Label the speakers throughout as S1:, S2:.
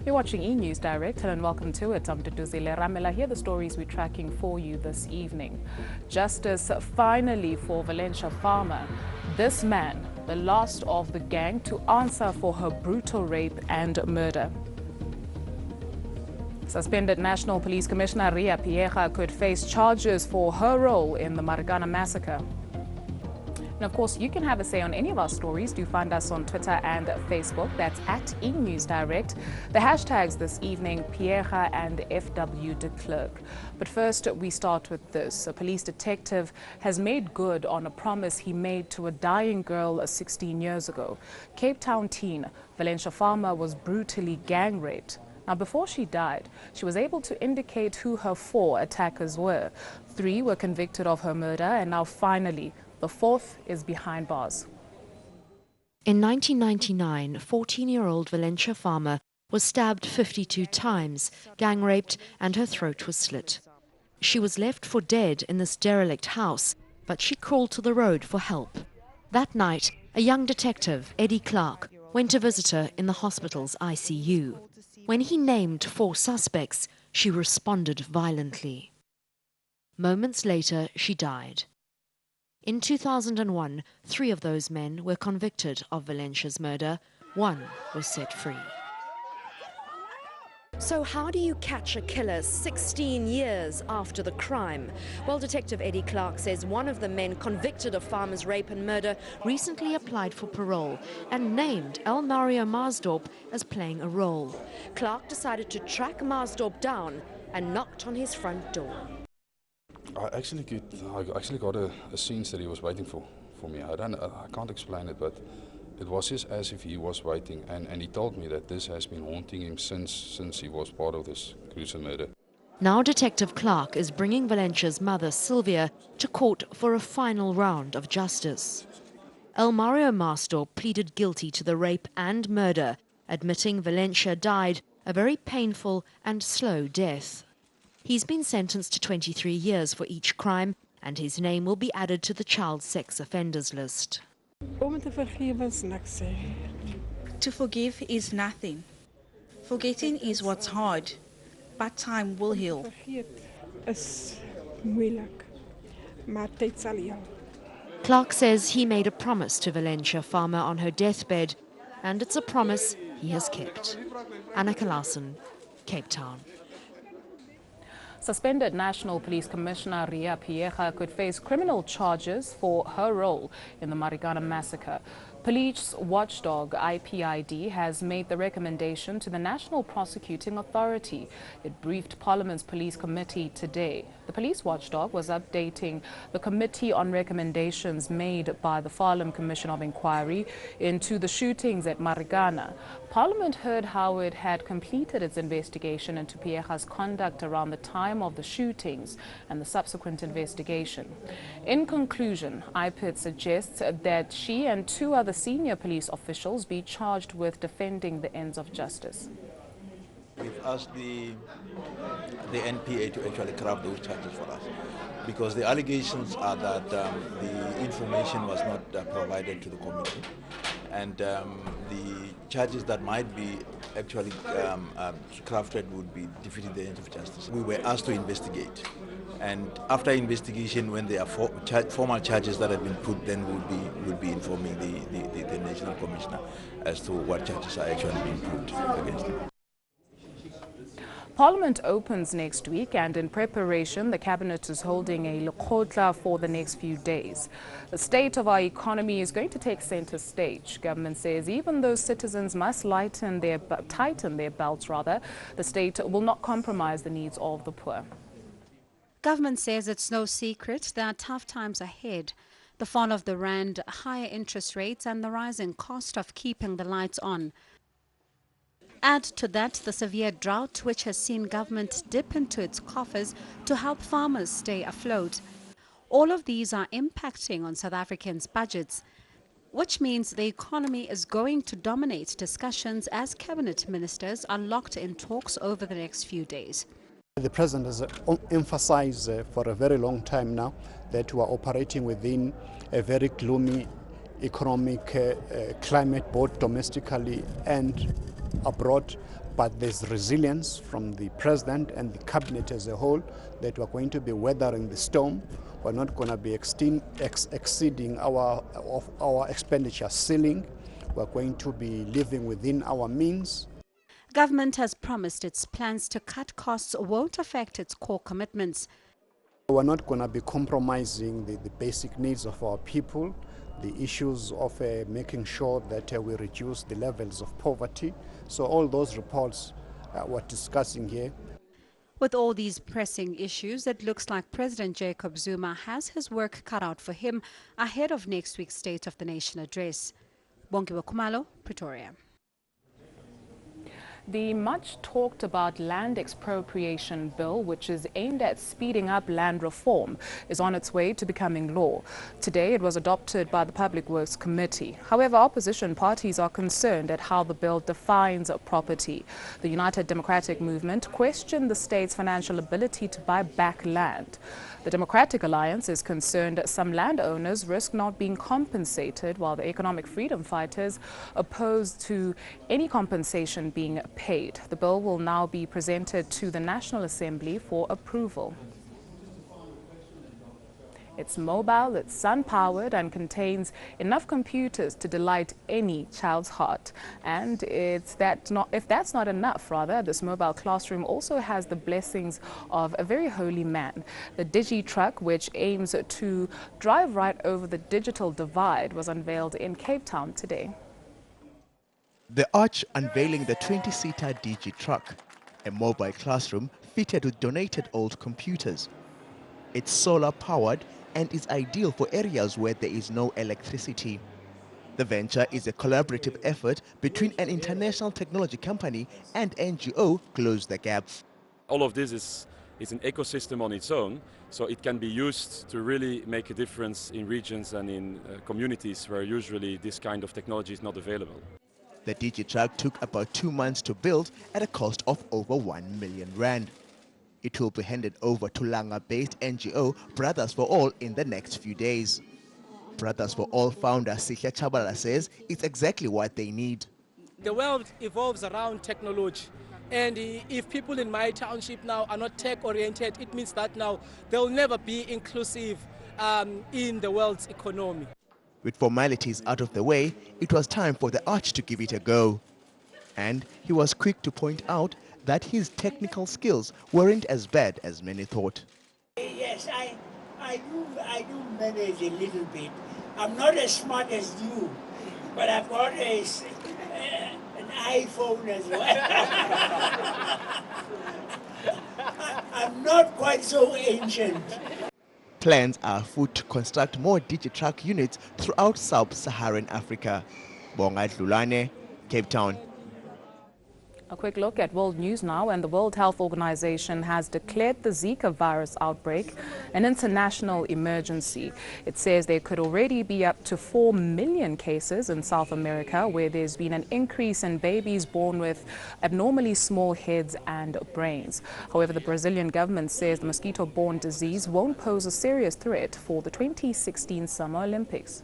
S1: You're watching eNews Direct, and welcome to it. I'm Duduzile Ramela. Here are the stories we're tracking for you this evening. Justice finally for Valencia Farmer. This man, the last of the gang to answer for her brutal rape and murder. Suspended National Police Commissioner Riah Phiyega could face charges for her role in the Marikana Massacre. And of course, you can have a say on any of our stories. Do find us on Twitter and Facebook. That's at eNews Direct. The hashtags this evening, Phiyega and FW de Klerk. But first, we start with this. A police detective has made good on a promise he made to a dying girl 16 years ago. Cape Town teen Valencia Farmer was brutally gang raped. Now, before she died, she was able to indicate who her 4 attackers were. 3 were convicted of her murder, and now finally, the 4th is behind bars.
S2: In 1999, 14-year-old Valencia Farmer was stabbed 52 times, gang raped, and her throat was slit. She was left for dead in this derelict house, but she crawled to the road for help. That night, a young detective, Eddie Clark, went to visit her in the hospital's ICU. When he named 4 suspects, she responded violently. Moments later, she died. In 2001, 3 of those men were convicted of Valencia's murder. 1 was set free. So how do you catch a killer 16 years after the crime? Well, Detective Eddie Clark says one of the men convicted of Farmer's rape and murder recently applied for parole and named Mos Def as playing a role. Clark decided to track Mos Def down and knocked on his front door.
S3: I actually got a scene that he was waiting for me. I can't explain it, but it was as if he was waiting, and he told me that this has been haunting him since he was part of this gruesome murder.
S2: Now Detective Clark is bringing Valencia's mother, Sylvia, to court for a final round of justice. Mos Def pleaded guilty to the rape and murder, admitting Valencia died a very painful and slow death. He's been sentenced to 23 years for each crime, and his name will be added to the child sex offenders list.
S4: To forgive is nothing. Forgetting is what's hard, but time will heal.
S2: Clark says he made a promise to Valencia Farmer on her deathbed, and it's a promise he has kept. Anneke Larsen, Cape Town.
S1: Suspended National Police Commissioner Riah Phiyega could face criminal charges for her role in the Marikana Massacre. Police watchdog IPID has made the recommendation to the National Prosecuting Authority. It briefed Parliament's Police Committee today. The police watchdog was updating the committee on recommendations made by the Farlam Commission of Inquiry into the shootings at Marikana. Parliament heard how it had completed its investigation into Phiyega's conduct around the time of the shootings and the subsequent investigation. In conclusion, IPID suggests that she and 2 other senior police officials be charged with defending the ends of justice.
S5: We've asked the NPA to actually craft those charges for us, because the allegations are that the information was not provided to the committee, and the charges that might be actually crafted would be defeating the ends of justice. We were asked to investigate, and after investigation, when there are formal charges that have been put, then we'll be informing the National Commissioner as to what charges are actually being put against them.
S1: Parliament opens next week, and in preparation, the Cabinet is holding a lekgotla for the next few days. The state of our economy is going to take center stage. Government says even though citizens must tighten their belts, the state will not compromise the needs of the poor.
S6: Government says it's no secret there are tough times ahead. The fall of the rand, higher interest rates, and the rising cost of keeping the lights on. Add to that the severe drought, which has seen government dip into its coffers to help farmers stay afloat. All of these are impacting on South Africans' budgets, which means the economy is going to dominate discussions as cabinet ministers are locked in talks over the next few days.
S7: The President has emphasized for a very long time now that we are operating within a very gloomy economic climate, both domestically and abroad. but there's resilience from the president and the cabinet as a whole that we're going to be weathering the storm. We're not going to be exceeding our expenditure ceiling. We're going to be living within our means.
S6: Government has promised its plans to cut costs won't affect its core commitments.
S7: We're not going to be compromising the basic needs of our people, the issues of making sure that we reduce the levels of poverty. So all those reports we're discussing here.
S6: With all these pressing issues, it looks like President Jacob Zuma has his work cut out for him ahead of next week's State of the Nation address. Bongiwe Khumalo, Pretoria.
S1: The much talked about land expropriation bill, which is aimed at speeding up land reform, is on its way to becoming law. Today it was adopted by the Public Works Committee. However, opposition parties are concerned at how the bill defines property. The United Democratic Movement questioned the state's financial ability to buy back land. The Democratic Alliance is concerned some landowners risk not being compensated, while the economic freedom fighters oppose to any compensation being paid. The bill will now be presented to the National Assembly for approval. It's mobile, it's sun-powered and contains enough computers to delight any child's heart. And if that's not enough, this mobile classroom also has the blessings of a very holy man. The Digi-Truck, which aims to drive right over the digital divide, was unveiled in Cape Town today.
S8: The arch unveiling the 20-seater Digi-Truck, a mobile classroom fitted with donated old computers. It's solar-powered and is ideal for areas where there is no electricity. The venture is a collaborative effort between an international technology company and NGO Close the Gap.
S9: All of this is an ecosystem on its own, so it can be used to really make a difference in regions and in communities where usually this kind of technology is not available.
S8: The Digi-Truck took about 2 months to build at a cost of over 1 million rand. It will be handed over to Langa-based NGO Brothers for All in the next few days. Brothers for All founder Sikhya Chabala says it's exactly what they need.
S10: The world evolves around technology, and if people in my township now are not tech-oriented, it means that now they'll never be inclusive in the world's economy.
S8: With formalities out of the way, it was time for the arch to give it a go. And he was quick to point out that his technical skills weren't as bad as many thought.
S11: Yes, I do manage a little bit. I'm not as smart as you, but I've got an iPhone as well. I'm not quite so ancient.
S8: Plans are afoot to construct more Digi-Truck units throughout sub-Saharan Africa. Bonga Dlulane, Cape Town.
S1: A quick look at world news now, and the World Health Organization has declared the Zika virus outbreak an international emergency. It says there could already be up to 4 million cases in South America, where there's been an increase in babies born with abnormally small heads and brains. However, the Brazilian government says the mosquito-borne disease won't pose a serious threat for the 2016 Summer Olympics.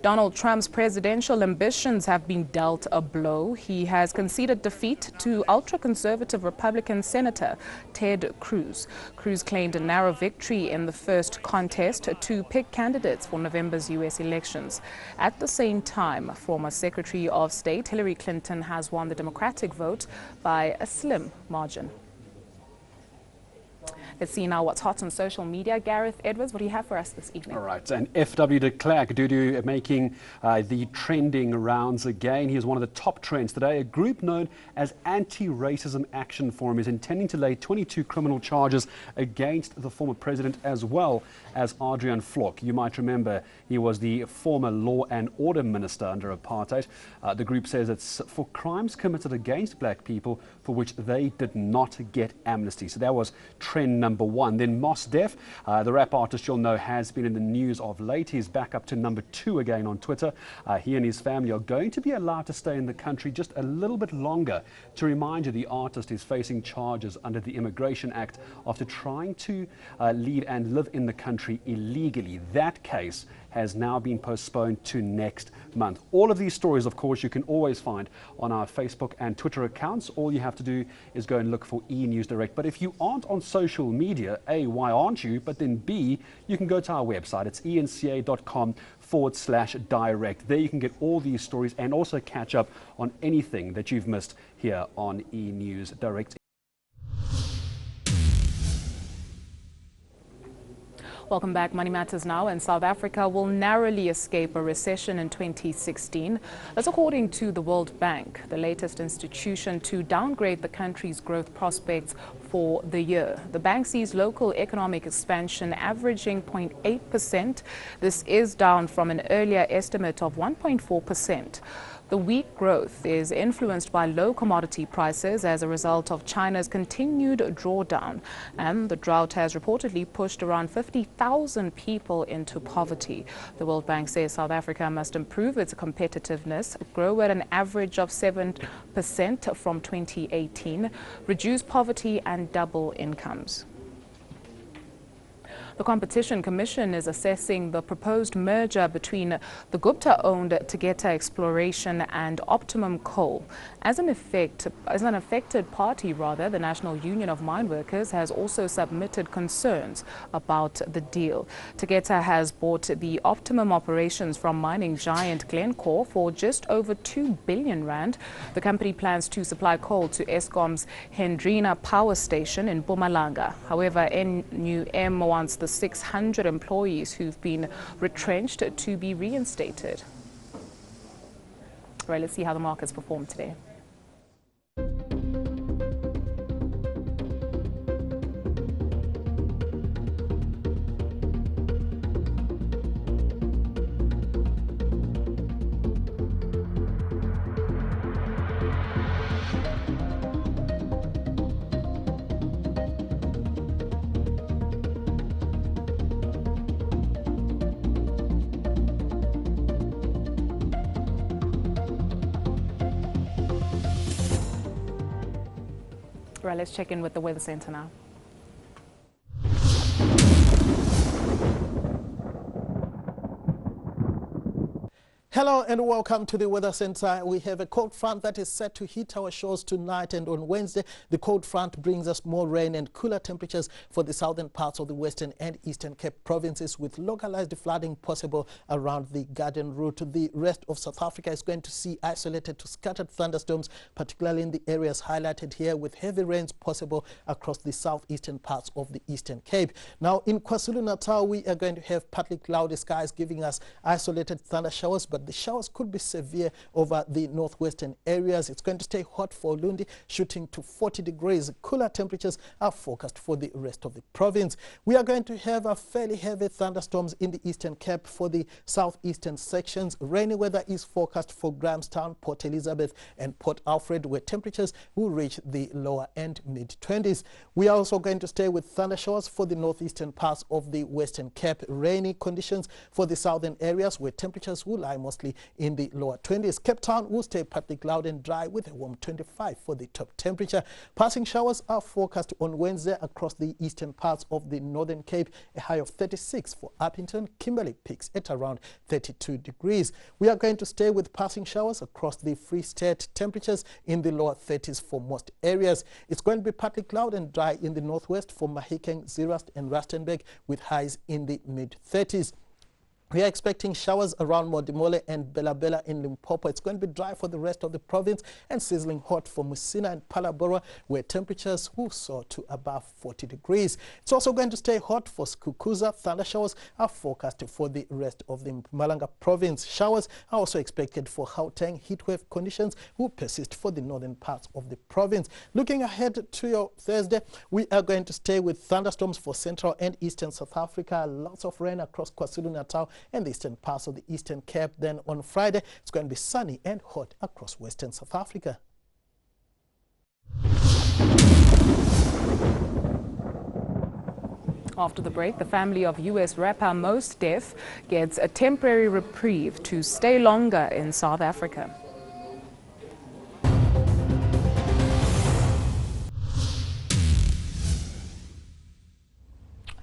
S1: Donald Trump's presidential ambitions have been dealt a blow. He has conceded defeat to ultra-conservative Republican Senator Ted Cruz. Cruz claimed a narrow victory in the first contest to pick candidates for November's U.S. elections. At the same time, former Secretary of State Hillary Clinton has won the Democratic vote by a slim margin. Let's see now what's hot on social media. Gareth Edwards, what do you have for us this evening?
S12: All right, and FW de Klerk Dudu making the trending rounds again. He is one of the top trends today. A group known as Anti-Racism Action Forum is intending to lay 22 criminal charges against the former president as well as Adrian Vlok. You might remember he was the former law and order minister under apartheid. The group says it's for crimes committed against black people for which they did not get amnesty. So that was trend number one. Then Mos Def, the rap artist you'll know, has been in the news of late. He's back up to number 2 again on Twitter. He and his family are going to be allowed to stay in the country just a little bit longer. To remind you, the artist is facing charges under the Immigration Act after trying to leave and live in the country illegally. That case has now been postponed to next month. All of these stories, of course, you can always find on our Facebook and Twitter accounts. All you have to do is go and look for eNews Direct. But if you aren't on social media, A, why aren't you? But then B, you can go to our website. It's enca.com/direct. There you can get all these stories and also catch up on anything that you've missed here on eNews Direct.
S1: Welcome back. Money Matters now. And South Africa will narrowly escape a recession in 2016. That's according to the World Bank, the latest institution to downgrade the country's growth prospects for the year. The bank sees local economic expansion averaging 0.8%. This is down from an earlier estimate of 1.4%. The weak growth is influenced by low commodity prices as a result of China's continued drawdown, and the drought has reportedly pushed around 50,000 people into poverty. The World Bank says South Africa must improve its competitiveness, grow at an average of 7% from 2018, reduce poverty and double incomes. The Competition Commission is assessing the proposed merger between the Gupta-owned Tegeta Exploration and Optimum Coal. As an affected party, the National Union of Mine Workers has also submitted concerns about the deal. Tegeta has bought the Optimum operations from mining giant Glencore for just over 2 billion rand. The company plans to supply coal to Eskom's Hendrina power station in Mpumalanga. However, NUM wants the 600 employees who've been retrenched to be reinstated. Right, let's see how the markets performed today. Right, let's check in with the Weather Center now.
S13: Hello and welcome to the Weather Center. We have a cold front that is set to hit our shores tonight, and on Wednesday the cold front brings us more rain and cooler temperatures for the southern parts of the Western and Eastern Cape provinces, with localized flooding possible around the Garden Route. The rest of South Africa is going to see isolated to scattered thunderstorms, particularly in the areas highlighted here, with heavy rains possible across the southeastern parts of the Eastern Cape. Now in KwaZulu-Natal we are going to have partly cloudy skies giving us isolated thunder showers, but the showers could be severe over the northwestern areas. It's going to stay hot for Lundi, shooting to 40 degrees. Cooler temperatures are forecast for the rest of the province. We are going to have a fairly heavy thunderstorms in the Eastern Cape for the southeastern sections. Rainy weather is forecast for Grahamstown, Port Elizabeth and Port Alfred, where temperatures will reach the lower end mid-20s. We are also going to stay with thunder showers for the northeastern parts of the Western Cape. Rainy conditions for the southern areas, where temperatures will lie mostly in the lower 20s. Cape Town will stay partly cloudy and dry with a warm 25 for the top temperature. Passing showers are forecast on Wednesday across the eastern parts of the Northern Cape, a high of 36 for Upington. Kimberley peaks at around 32 degrees. We are going to stay with passing showers across the Free State, temperatures in the lower 30s for most areas. It's going to be partly cloudy and dry in the northwest for Mahikeng, Zeerust and Rustenburg, with highs in the mid-30s. We are expecting showers around Modimolle and Bela Bela in Limpopo. It's going to be dry for the rest of the province and sizzling hot for Musina and Palabora, where temperatures will soar to above 40 degrees. It's also going to stay hot for Skukuza. Thunder showers are forecasted for the rest of the Mpumalanga province. Showers are also expected for Gauteng. Heatwave conditions will persist for the northern parts of the province. Looking ahead to your Thursday, we are going to stay with thunderstorms for central and eastern South Africa. Lots of rain across KwaZulu-Natal and the eastern parts of the Eastern Cape. Then on Friday, it's going to be sunny and hot across western South Africa.
S1: After the break, the family of US rapper Mos Def gets a temporary reprieve to stay longer in South Africa.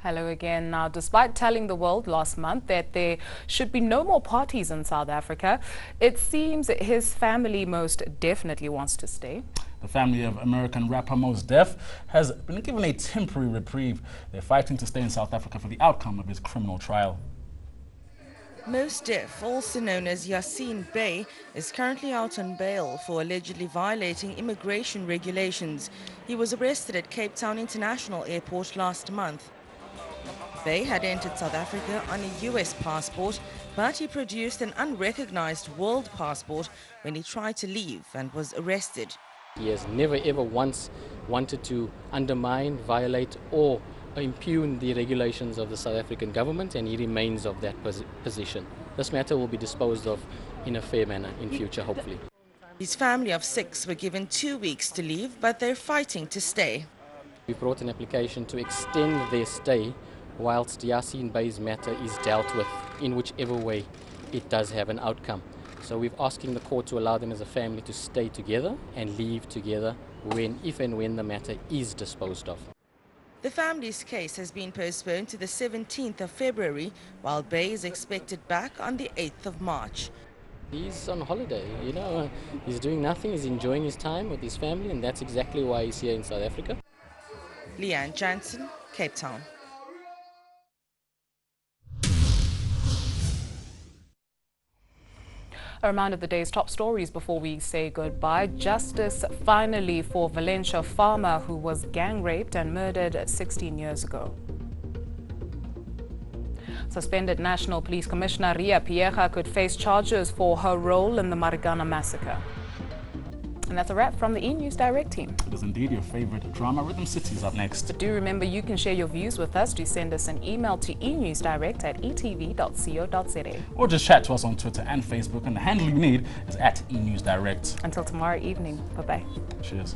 S1: Hello again. Now, despite telling the world last month that there should be no more parties in South Africa, it seems his family most definitely wants to stay.
S14: The family of American rapper Mos Def has been given a temporary reprieve. They're fighting to stay in South Africa for the outcome of his criminal trial.
S15: Mos Def, also known as Yassine Bey, is currently out on bail for allegedly violating immigration regulations. He was arrested at Cape Town International Airport last month. Bey had entered South Africa on a US passport, but he produced an unrecognized world passport when he tried to leave and was arrested.
S16: He has never ever once wanted to undermine, violate or impugn the regulations of the South African government, and he remains of that position. This matter will be disposed of in a fair manner in future, hopefully.
S15: His family of 6 were given 2 weeks to leave, but they're fighting to stay.
S16: We brought an application to extend their stay whilst Yassine Bey's matter is dealt with in whichever way it does have an outcome. So we're asking the court to allow them as a family to stay together and leave together if and when the matter is disposed of.
S15: The family's case has been postponed to the 17th of February, while Bey is expected back on the 8th of March.
S16: He's on holiday, he's doing nothing, he's enjoying his time with his family, and that's exactly why he's here in South Africa.
S15: Leanne Jansen, Cape Town.
S1: A reminder of the day's top stories before we say goodbye. Justice finally for Valencia Farmer, who was gang raped and murdered 16 years ago. Suspended National Police Commissioner Riah Phiyega could face charges for her role in the Marikana Massacre. And that's a wrap from the eNews Direct team.
S14: It is indeed your favorite drama. Rhythm City is up next.
S1: But do remember, you can share your views with us. Do send us an email to enewsdirect@etv.co.za.
S14: Or just chat to us on Twitter and Facebook, and the handle you need is @eNewsDirect.
S1: Until tomorrow evening. Bye-bye.
S14: Cheers.